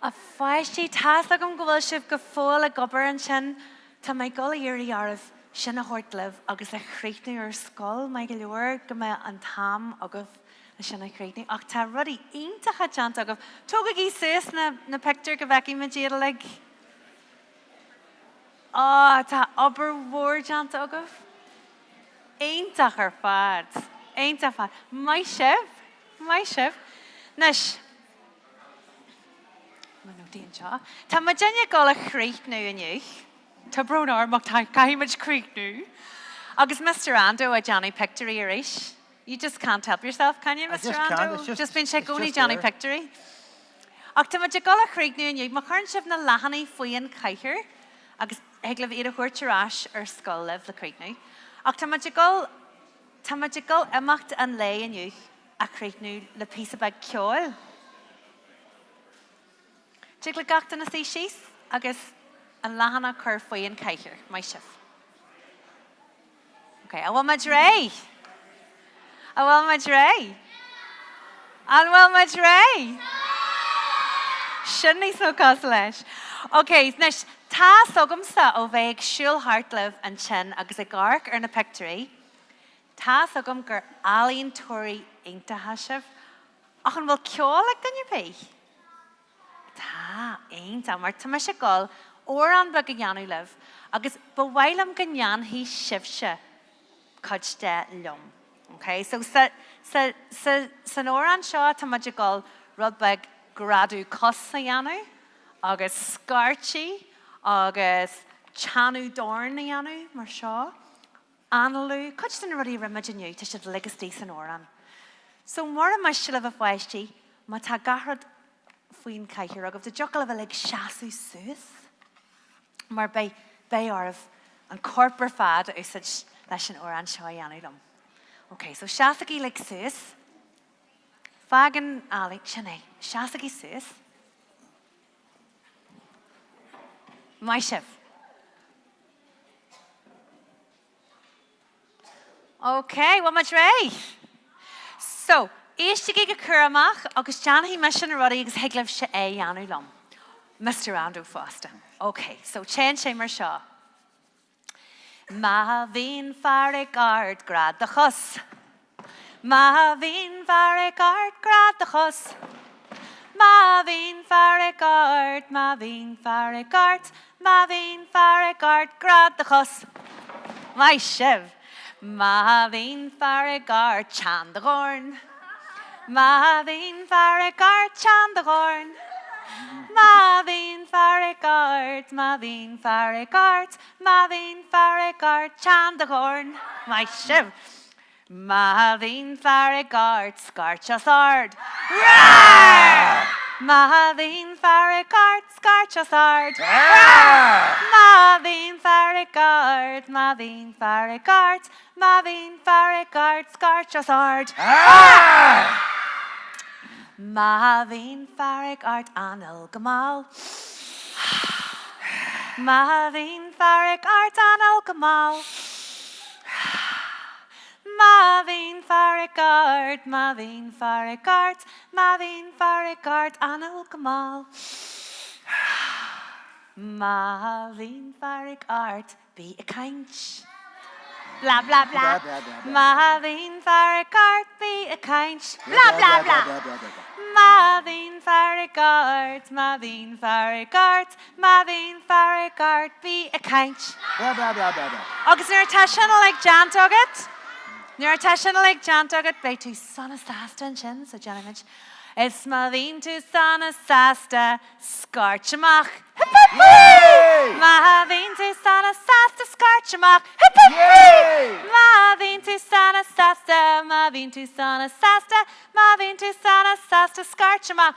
A feisty tas agam go bhfuil sibh go fóil a gobar an sin tá mé ghaelscoileanna armh sin a thuirt libh agus a chríichnú ar scoil mai go leor go mé an tam agah a sin a chríichnú ach tá rudí aontacha teanta agah tógadh í suas na pictiúr go bheicí me díad le tá obair mhór teanta agah aontach ar fad aontach fad mai sibh Nes Tá ma déine gáil a chríichnú aniu, Tá brónar mag tá caiimiid chríichnú, agus Mr. Ando a Johnny Pictory ar éis. You just can't help yourself, can you, Mr. Ando? Just been sé gúnaí Johnny Pictory. Ach tá ma de gáil a chríichnú aniu, má chuann sibh na lehannaí faoin caiithir, agus eaglah iad a chuirtearás ar scoil libh le chríichnú. Ach tá ma de gáil imacht an lei aniu a chríichnú le písa bag ceol. Tuig le gachta na síos agus an lehanana chur faoin caiithir, mai sibh. Okay, a bhfuil maid ré. A bhfuil maid ré. An bhfuil maid ré. Sin níos nó cos leis. Okay, nes tá sogamsa ó bheith siúlthart libh an sin agus a gcarc ar na pictorí. Tá sogam gur ealaín tóirí aontaithe sibh ach an bhfuil ceol ag gonne pe. Tá, aonanta, mar tá me sé gáil óran ba ganyanú liv, agus bhailam ganyan hí sibse codste lom. Okay, so san óran seo tá muid gáil rud beag gradú cos sa dhéanú, agus scartí, agus chanú dorn na dhéanú, mar seo, analú, codste na rudí rimid aniu, tá siad legastí san óran. So mór a meiste le bh bhaistí, má tá garrad faoin caiithir agah de jocal le bh seaasú suas, mar bei ormh an corpor fad úsid leis an óran seo dhéanú lom. Okay, so seaasagí le suas, fagan álaigh sinné, seaasagí suas, maisitheoir. Okay, well much ray. So, éiste go curamach agus Janahí me sin rudí agus heaglah se é anú lom. Mr. Ando fásta. Okay, so change sé mar seo. Ma bhín fearg ard grad de chus. Ma bhín fearg ard grad de chus. Ma bhín fearg ard, ma bhín fearg ard, ma bhín fearg ard grad de chus. Mai sibh. Ma bhín fearg ard chan de ghorn. Ma bhín fearg ard chan de ghorn. Ma bhín fearg ard, ma bhín fearg ard, ma bhín fearg ard chan de ghorn. Mai sibh. Ma bhín fearg ard scarchas ard. Ma bhín fearg ard scarchas ard. Ma bhín fearg ard, ma bhín fearg ard, ma bhín fearg ard scarchas ard. Ma bhín fearg ard anil gamal. Ma bhín fearg ard anil gamal. Ma bhín fearg ard, ma bhín fearg ard, ma bhín fearg ard anil gamal. Ma bhín fearg ard bí a caint. Bla bla bla. Ma bhín fearg ard bí a caint. Bla bla bla. Ma bhín fearg ard, ma bhín fearg ard, ma bhín fearg ard bí a caint. Blah, blah, blah, blah, blah. Agus nuair tá sinna le jant agat. Nuair tá sinna le jant agat bei tú sanna sásta an sin, so Janimid. Is ma bhín tú sanna sásta scarchamach. Ma bhín tú sanna sásta scarchamach. Ma bhín tú sanna sásta, ma bhín tú sanna sásta, ma bhín tú sanna sásta scarchamach.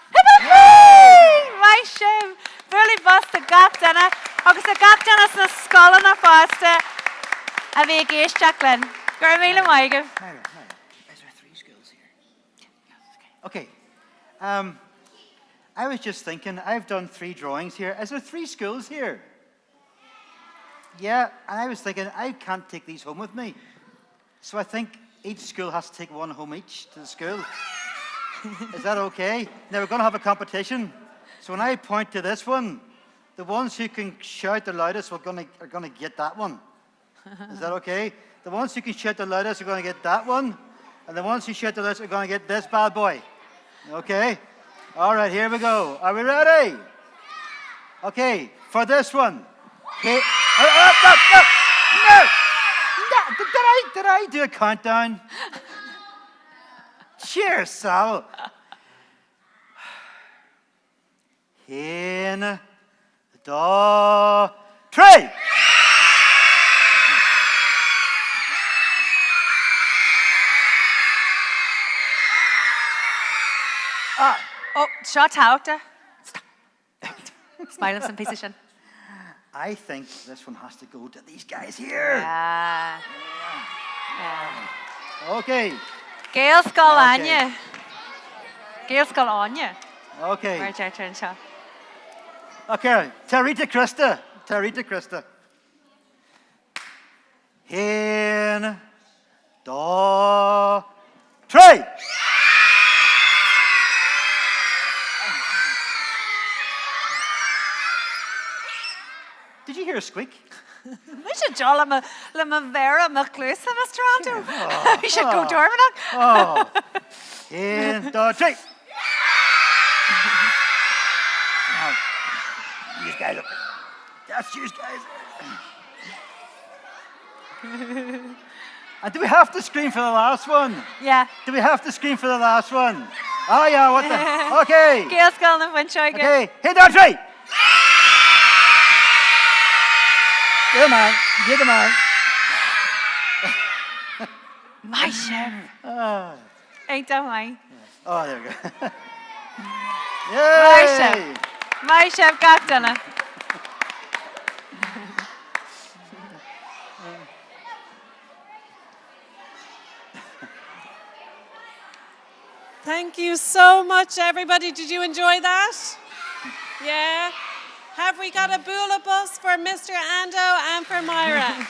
Mai sibh, bhfuil basta gatainna, agus a gatainna sa scola na fásta a bhí géisteach linn. Gur míle maigah. Máire, is there 3 schools here? Yes, okay. I was just thinking, I've done 3 drawings here. Is there 3 schools here? Yeah, and I was thinking, I can't take these home with me. So I think each school has to take 1 home each to the school. Is that okay? Now we're going to have a competition. So when I point to this one, the ones who can shout the loudest are going to get that one. Is that okay? The ones who can shout the loudest are going to get that one. And the ones who shout the loudest are going to get this bad boy. Okay? All right, here we go. Are we ready? Okay, for this one. Okay. No! Did I do a countdown? Cheers, Sal. Hen, da, tree. Oh, shot out. Stop. Smile of some position. I think this one has to go to these guys here. Yeah. Okay. Gaelscoileanna. Gaelscoileanna. Okay. Right, your turn, Sean. Okay. Rita Krista. Hen, da, tree. Did you hear a squeak? We should draw le vera maclusa, Mr. Ando. We should go dormant. Oh. In the tree. Now, these guys That's yours, guys. And do we have to scream for the last one? Yeah. Do we have to scream for the last one? Oh, yeah, what the... Okay. Gaelscoileanna bhain seoige. Okay, hit that tree. Get the man. Get the man. My chef. Oh, Ain't that mine? oh, there we go. My Yay! chef. My chef gachdanna. Thank you so much, everybody. Did you enjoy that? Yeah? Have we got a bula bus for Mr. Ando and for Máire?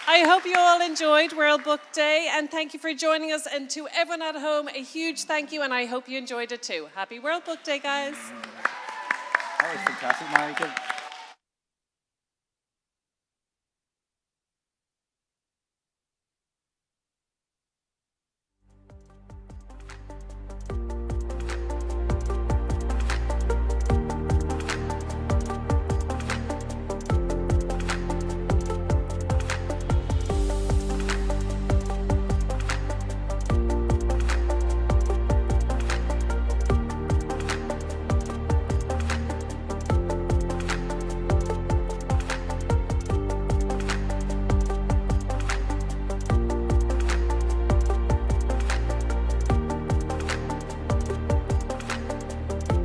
I hope you all enjoyed World Book Day, and thank you for joining us. And to everyone at home, a huge thank you, and I hope you enjoyed it too. Happy World Book Day, guys. That was fantastic, Máire.